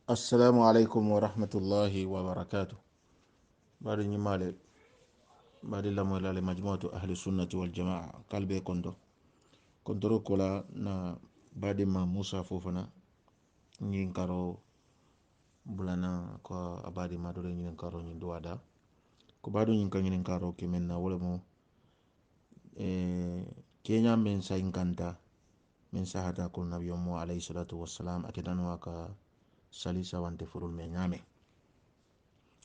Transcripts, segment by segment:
السلام عليكم ورحمة الله وبركاته. بعد نمال بعد لما إلى مجموعة أهل السنة والجماعة قلبي كنترو كولا نا بعد ما موسى فوفنا نينكارو بلانا كو أبادي ما دوري نينكارو نيندوادا كو بعد نينكارو كمنا ولمو كينيا من ساينكانتا من ساعتا كل نبي عليه الصلاة والسلام أكيدان واكا salisa wante furul me nyame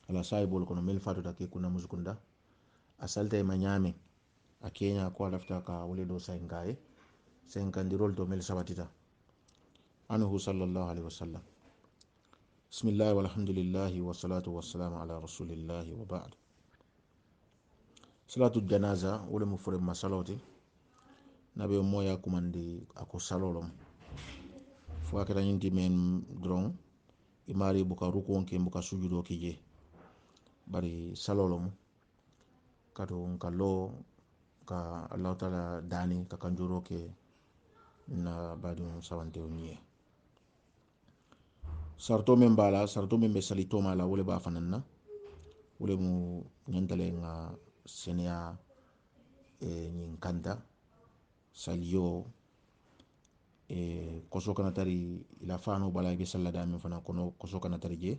ala sai bol kono mel fatu take kuna musukunda asalte ma nyame a kenya ko lafta ka wole do sai ngaye sen kandirol to mel sabatita anhu sallallahu alaihi wasallam bismillah walhamdulillah wassalatu wassalamu ala rasulillah wa ba'd salatu janaza wole mu fure masaloti nabe moya kumandi ako salolom fo akata nyinti men drong imari buka rukon ke buka sujudo kije bari salolom kato nkalo ka Allah taala dani ka kanjuro ke na badum sawante onye sarto men bala sarto men be salito mala wole ba fananna wole mu nyantale nga senia nyin kanta saliyo koso kana tari ila fano bala be sallada men fana kono koso kana tari je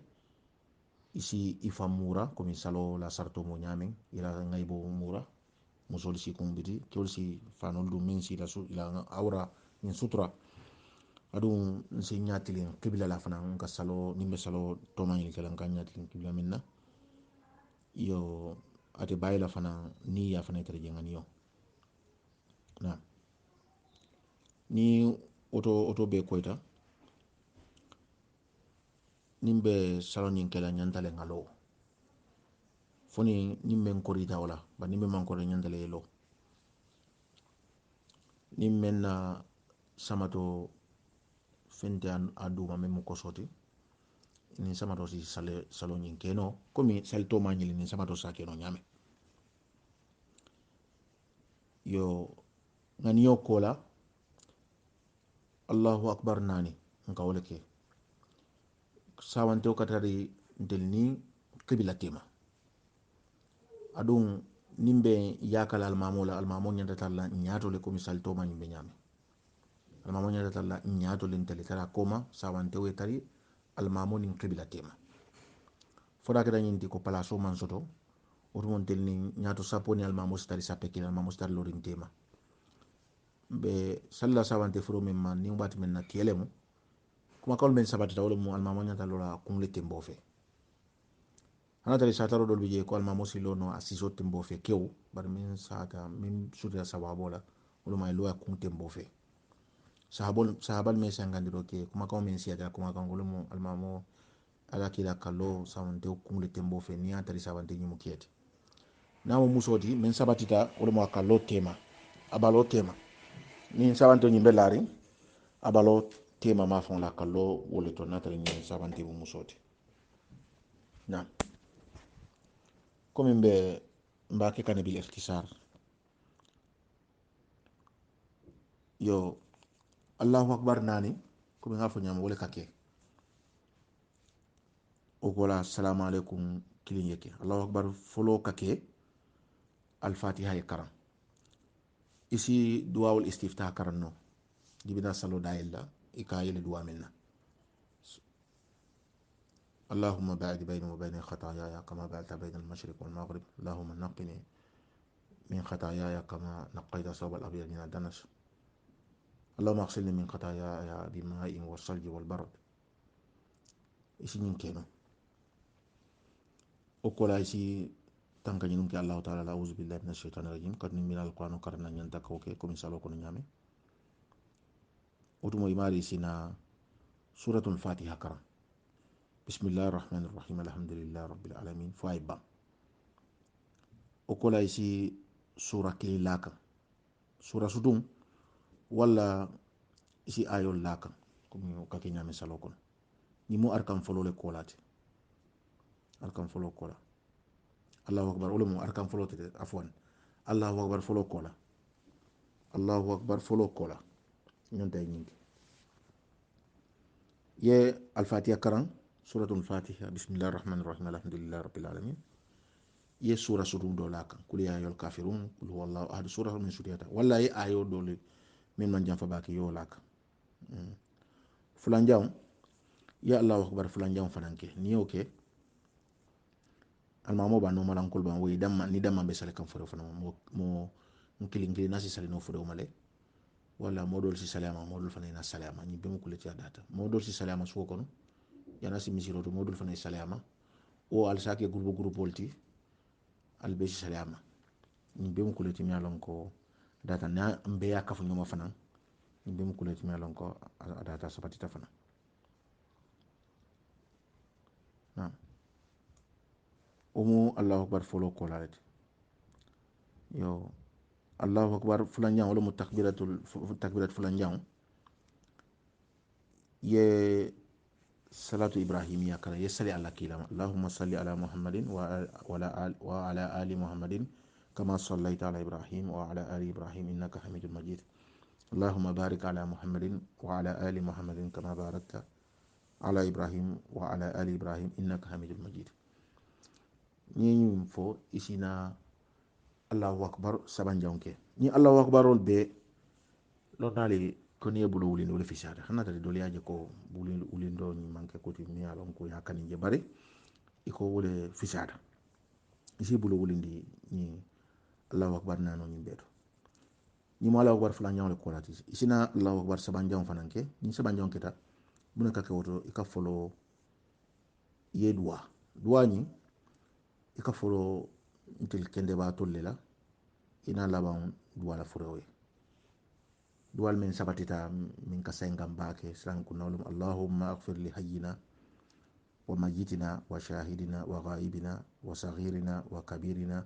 isi ifamura komi salo la sarto mo nyamen ila ngaybo mura musol si kumbiti tol si fanol dum min si la su ila awra min sutra adum si nyatilin qibla la fana ka salo nimbe salo to manil kala kan nyatilin qibla minna yo ate bayila fana ni ya fana tere jengani yo na ni oto be koyta nimbe salo nyin kala nyantale ngalo foni nimbe korita wala ba nimbe man ko nyantale lo nimbe na samato fente aduma memu kosoti ni samato si salo nyin keno komi salto manyili ni samato sa keno nyame yo ngani yo kola Allahu akbar nani nka wole ke sawante katari ntelni qibla tema adun nimbe yakala almamo nyanda talla nyato le komi salto manyimbe nyame almamo nyanda talla nyato le ntele tara koma sawante we tari almamo ni qibla tema foda kada nyinti ko palaso man soto otumon telni nyato saponi almamo stari sapekila almamo stari lorin tema be salla sawante furo men man ni mbati men na kielemu kuma kawol men sabati tawol mu almamo nyata lola kumle tembo fe hana tari sataro dol bije ko almamo silo no asiso tembo fe kew bar min sata min sura sawabola wala may lo kum tembo fe sahabal me sangandiro ke kuma kawol men siata kuma kawol mu almamo ala kila kallo sawante kumle tembo fe ni atari sawante nyimu kieti nawo musoti men sabatita wala mo kallo tema abalo tema ni sabanto nyimbe lari abalo tema ma fon la kallo wole to natari ni sabanti bu musoti na comme be mbake kan bil ikhtisar yo Allahu akbar nani comme ngafo nyama wole kake o gola assalamu alaikum kilinyeke Allahu akbar folo kake al fatiha e karam isi duwaul istiftah karanno dibina salo dailla ikayele duwa minna اللهم باعد بيني وبين خطاياي كما بعدت بين المشرق والمغرب اللهم نقني من خطاياي كما نقيت الثوب الأبيض من الدنس اللهم اغسلني من خطاياي بالماء والثلج والبرد isi ñing keno o kola isi tanka ñinum ke Allah ta'ala a'udhu billahi minash shaitanir rajim kad min alquran karna ñanta kawke ko min salo ko ñame otumo imari sina suratul fatiha karam bismillahir rahmanir rahim alhamdulillahi rabbil alamin faiba o kola isi sura kili laka sura sudum wala isi ayol laka comme ka ke ñame salo ko ni mu arkam folo le kolati arkam folo kola Allahu akbar wala mu arkam folo te afwan Allahu akbar folo kola Allahu akbar folo kola ñanta ñingi ye al fatiha karam suratul fatiha bismillahir rahmanir rahim alhamdulillahi rabbil alamin ye sura sudum do la kan kul ya ayyuhal kafirun qul huwallahu ahad sura min suriyata walla ye ayo do le min man jam fa baki yo la kan fulanjaw ya allahu akbar fulanjaw fananke ni yoke almamo ba no malan kul ban wi damma ni damma be sale kan fure fana mo nkili nasi sale no fure male wala modol si salama modol fana ina salama ni be mo kuleti adata modol si salama suko kono yana si misiro to modol fana salama o al sake groupe polti al be si salama ni be mo kuleti mi alon ko data na mbe ya kafu nyoma fana ni be mo kuleti mi alon ko adata sapatita fana na omo allahu akbar folo ko lalati yo allahu akbar fulanjang wala mu takbirat fulanjang ye salatu ibrahimiya kala ye sali ala kilama allahumma salli ala muhammadin wa ala ali muhammadin kama sallaita ala ibrahim wa ala ali ibrahim innaka hamidul majid اللهم بارك على محمد وعلى آل محمد كما باركت على إبراهيم وعلى آل إبراهيم إنك حميد مجيد ني فو إسينا الله أكبر سبان جونكي ني الله أكبر be lo nali ko ni bulu wulin wala fisada xana tadi doli aje ko bulin wulin do ni manke ko ti mi alon ko yakani je bari iko wole fisada isi bulu wulin di ni Allahu akbar nano ni beto ni mo Allahu akbar fula nyaw le ko lati isina Allahu akbar saban jong fananke ni saban jong kita buna ka kewoto ika folo ye dua ni ika folo ntil kende ba tollela ina laban dua la furewe dual min sabatita min kasengam bake sran kunawlum allahumma aghfir li hayyina wa mayyitina wa shahidina wa ghaibina wa saghirina wa kabirina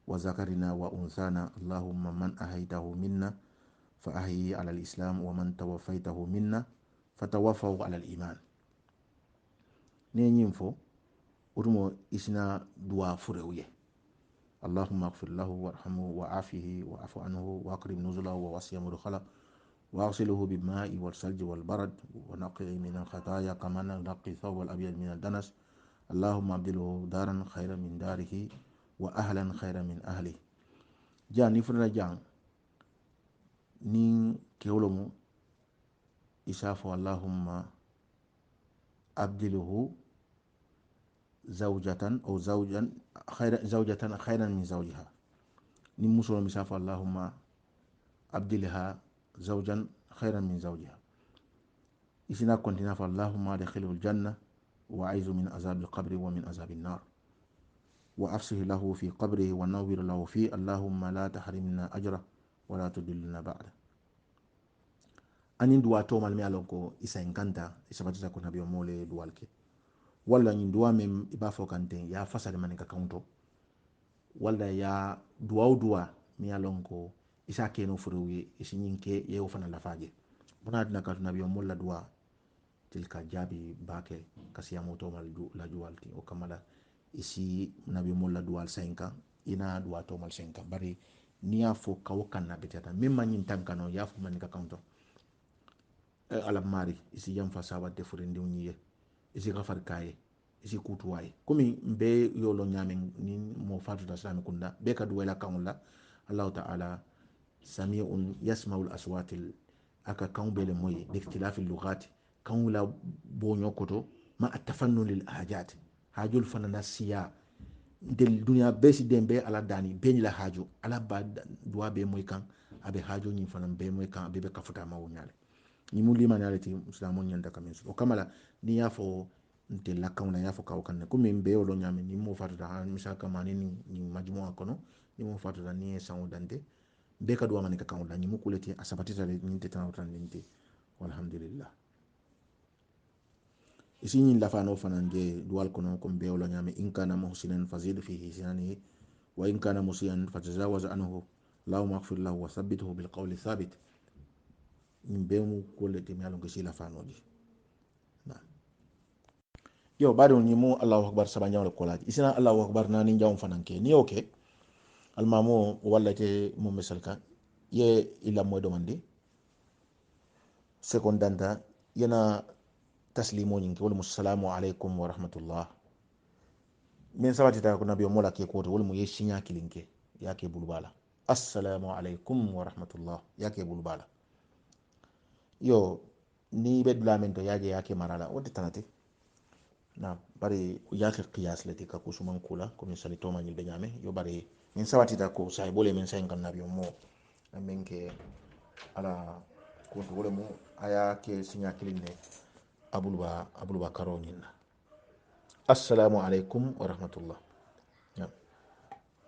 wa zakarina wa unthana allahumma man ahaytahu minna fa ahyi ala al-islam wa man tawaffaytahu minna fatawaffahu ala al-iman ne nyimfo utumo isina dua furewye allahumma aghfir lahu warhamhu wa afihi wa afu anhu wa akrim nuzulahu wa wasi'a mudkhala واغسله بالماء والثلج والبرد ونقه من الخطايا كما ننقي الثوب الابيض من الدنس اللهم ابدله دارا خيرا من داره واهلا خيرا من اهله جاني فرنا جان ني كيولمو اسافو اللهم ابدله زوجة او زوجة خيرا من زوجها ني مسلم اسافو اللهم ابدلها زوجا خيرا من زوجها إسنا كنتنا فاللهم أدخله الجنة وأعيذ من عذاب القبر ومن عذاب النار وأفسه له في قبره ونور له فيه اللهم لا تحرمنا أجره ولا تدلنا بعده أنين دوا توما المي ألونكو إسا إنكانتا إسا باتيسا كنا بيو مولي دوالكي ولا نين دوا مم إبافو كانتين يا فساد مانيكا كاونتو ولا يا دوا مي ألونكو isa keno furuwi isi nyinke yewo fana lafaje buna adna ka nabi molla dua tilka jabi bake kasiya moto mal la juwalti o kamala isi nabi molla dual senka ina dua to mal senka bari niya fo kawokan nabi tata mimma nyin tankano ya fo man ka kanto ala mari isi jam fa sabate furindi unyiye isi gafar kaye isi kutuwaye kumi mbe yolo nyamen ni mo fatu da sami kunda be ka duwela kamulla allah ta'ala سميع يسمع الأصوات أكا كون بيل موي لاختلاف اللغات كون لا بونيو كوتو ما التفنن للحاجات حاجو الفنان سيا دل دنيا بيسي دين بي على داني بين لا حاجو على بعد دوا بي موي كان ابي حاجو ني فنان بي موي كان ابي كفتا ما ونيال ni mu lima nalati muslimo nyanda kamis o kamala ni yafo nte la kauna yafo ka kan ko min be o lo nyame ni mo fatu da misal kamani ni majmu kono ni mo fatu da ni sango dante be ka duwa manika kan wala ni mukuleti asabatita le ninte tan tan ninte walhamdulillah isi ni la fano fanande duwal kono ko be wala nyame in kana muhsinan fazid fihi hisanihi wa in kana musian fatajawaz anhu allahumma ighfir lahu wa thabbithu bil qawli thabit min be mu koleti mi alon ko si la fano di na yo bado ni mu allahu akbar sabanya wala kolati isina allahu akbar nani jawm fananke ni okay almamo walla te mo misalka ye ila mo demande secondanta yana taslimo nyingi wala assalamu alaikum wa rahmatullah min sabati ta ko nabiyo mola ke ko to wala mu yeshinya kilinke yake bulbala assalamu alaikum wa rahmatullah yake bulbala yo ni be dulamen to yake marala wonde tanate na bari yake qiyas lati ka kusuman kula ko min sali to ma nyilbe nyame yo bari min sabati ta ko say bole min say kan nabiyo mo men ke ala ko to wala mu aya ke sinya kilinne abulba karo nyinna assalamu alaikum wa rahmatullah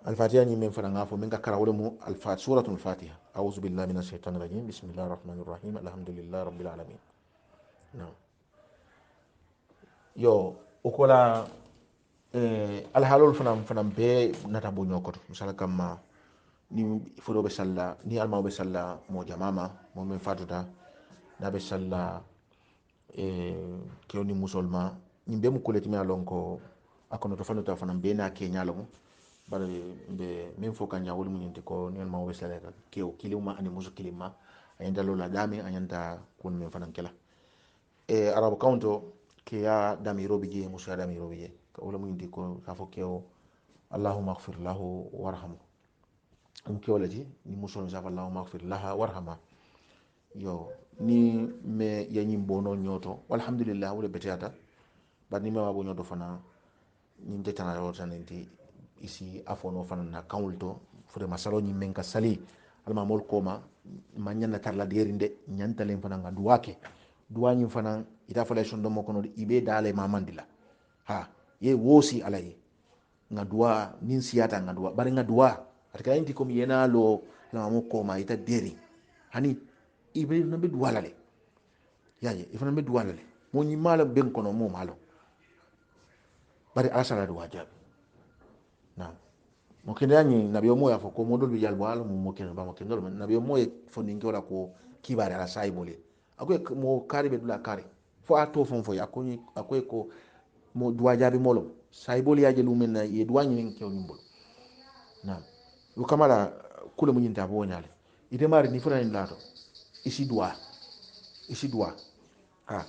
الفاتحة من فرنغافو من كراولمو سورة الفاتحة أعوذ بالله من الشيطان الرجيم بسم الله الرحمن الرحيم الحمد لله رب العالمين نعم yo okola alhalol fanam be nata bo nyokoto misala kamma ni fudo be salla ni alma be salla mo jamama mo men fatuta na be salla kewni musulma nyimbe mu koleti mi alon ko akono to fanuta fanam be na ke nyalo bari be min fo kan nyawol mun yinti ko ni alma be salla ka kew kilima ani musu kilima ayanda lola dami ayanda kun min fanan kala arabu kaunto ke ya damiro bije musu ya damiro bije ka wala mun yinti ko ka fo kew allahumma ighfir lahu warhamhu kewlati ni musul sa allahumma ighfir laha warhamha yo ni me yanyim bono nyoto walhamdulillah wala betiyata bad ni me wabo nyoto fana ni tetana yo tanenti isi afono fana na kawulto fure masalo ni men ka sali alma mol koma manyana tarla derinde nyantalen fana nga duwake duwanyi fana ita fala shondo mo kono ibe dale mamandila ha ye wosi alaye nga duwa nin siyata nga duwa bari nga duwa atka inti kom yena lo la mo koma ita deri hani ibe na be duwala le yaye ifana be duwala le mo nyi mala ben kono mo malo bari asala duwa jabi na mo kende yani nabiyo mo ya fo ko modol bi jalbo al mo kende ba mo kende nabiyo mo fo ningi wala ko kibare ala sai bole akoy mo kari be dula kari fo ato fon fo akoy ko mo duwa jabi molo sai bole ya jelu men ye duwa nyi kew nimbol na lu kamala kula mu nyinta bo nyale ite mari ni fona ni lato isi duwa ha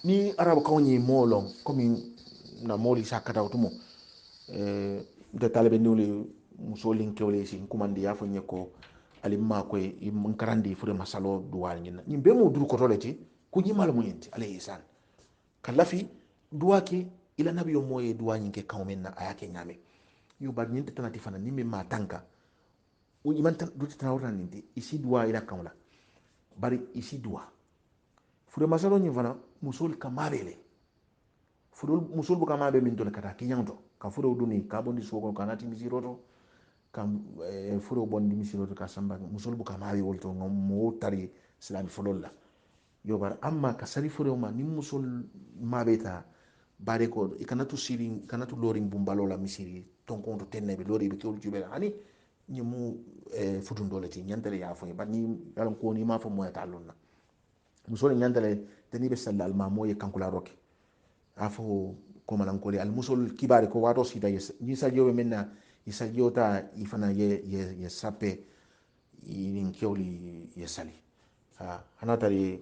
ni arabu kawni molon komi na moli sakata utumo de talebe niwli musolin kewle si kumandi ya fo nyeko alimma ko im karandi fure masalo duwa nyina nyimbe mo dur ko toleti ku nyimal mu yenti alayhi san kalafi duwa ke ila nabiyo moye duwa nyinke kawmen na ayake nyame yo bad nyinte tanati fana ni me matanka o iman tan duti tan wala nindi isi duwa ila kawla bari isi duwa fure masalo nyi fana musul kamabele fure musul bu kamabe min don kata kinyanto ka fure duni ka bondi soko kanati misiroto kam fure bondi misiroto ka samba musul bu kamabe wolto ngom mo tari islam fololla yo bar amma ka sari fure ma ni musul mabeta bare ko ikanatu siri kanatu loring bumbalola misiri tonkonto tennebe lori be kewul jubela ani ñimu futun dole ti ñantale ya fo ba ni yalan ko ni ma fo moya talonna musol ñantale tani be sallal ma moye kankula roke afo ko manan ko al musol kibari ko wato sida yes ni sa jobe menna isa jota ifana ye sappe in kewli ye sali ha hanatari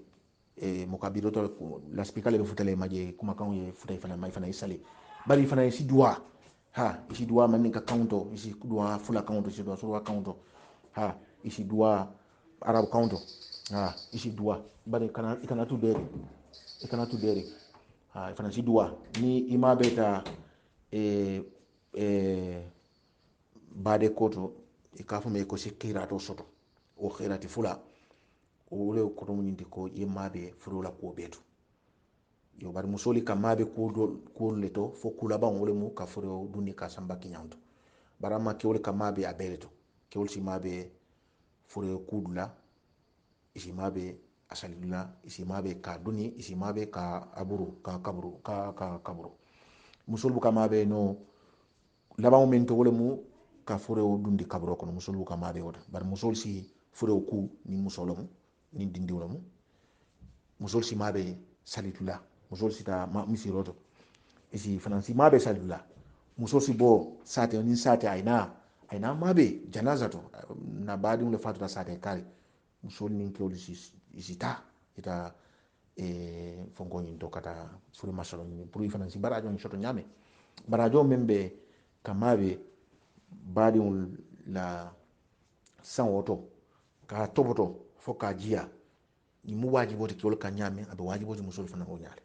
mukabiro to la spikale be futale maje kuma kan ye futai fana mai fana isali bari fana si duwa ha isi duwa man ka kaunto isi duwa fula kaunto isi duwa surwa kaunto ha isi duwa arab kaunto ha isi duwa bari kana ikana tu deri ha fana si duwa ni ima beta bade koto ikafu me ko sikira to soto o khirati fula o wole koto mun yindi ko yemabe furula ko beto yo bari musoli ka mabe ko leto fo kula ban wole mu ka furo duni ka samba kinyanto barama ke wole ka mabe abeleto ke wole si mabe furo kudula isi mabe asalila isi mabe ka duni isi mabe ka aburu ka kaburu musol bu ka mabe no laban men to wole mu ka furo dundi kaburo kono musol bu ka mabe wota bari musol si furo ku ni musolom ni dindi wala mu musol si mabe salitula musol si ta misiroto isi fanansi mabe salitula musol si bo sate ni sate aina mabe janaza to na badi le fatu sate kari musol ni ke isi ta ita fonko ñin to kata furi masalo ñin pour fana si barajo ñin soto ñame barajo membe kamabe badiul la san woto ka toboto fo ka jiya ni mu wajiboti kiwol ka ñame abe wajiboti musol fana o ñaale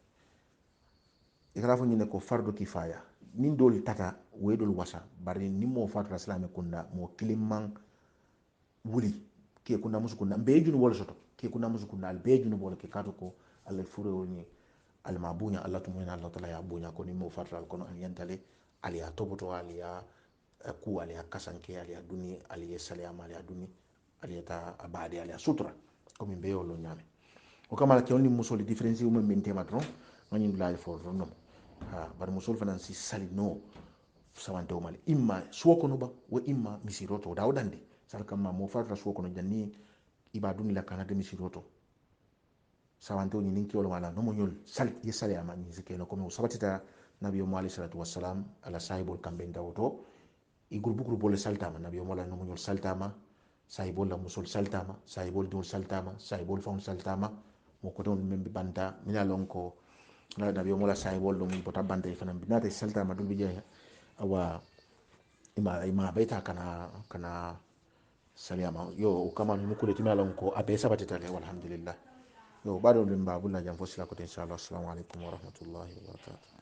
ikara fo ñine ko fardu kifaya nin dol tata wedol wasa bari ni mo fatu islami kunda mo kilimman wuli ke kunda musu kunda be junu wala soto ke kunda musu kunda al be junu wala ke kato ko alla fure woni al mabunya allah tumina allah taala ya bunya ko ni mo fatu al kono an yantale al ya toboto al ya ku al ya kasanke al ya duni al ya salyama al ya duni al ya ta abadi al ya sutra ko min be yolo nyame o kamala ke woni musol difference o men tema tron ngani dulal fo non ha bar musol fanan si sali no sawante o mali imma suwo kono ba wo imma misiroto dawdande sar kamma mo fatra suwo kono janni iba duni la kana de misiroto sawante o nyinin kiwolo wala no mo nyol sal yesale ama ni zikeno ko mo sabatita nabiyo mo alayhi salatu wassalam ala sahibul kambe dawto i groupe le saltama nabiyo mo la no mo nyol saltama sahibol la musol saltama sahibol dul saltama sahibol fon saltama mo ko don membe banta mina lon ko na nabiyo mo la sahibol do mo bota banta fana binata saltama dul bije awa ima beta kana saliyama yo kama mu kule timala ko abe sabatita le walhamdulillah yo bado limba bulla jam fo sila ko inshallah assalamu alaikum wa rahmatullahi wa barakatuh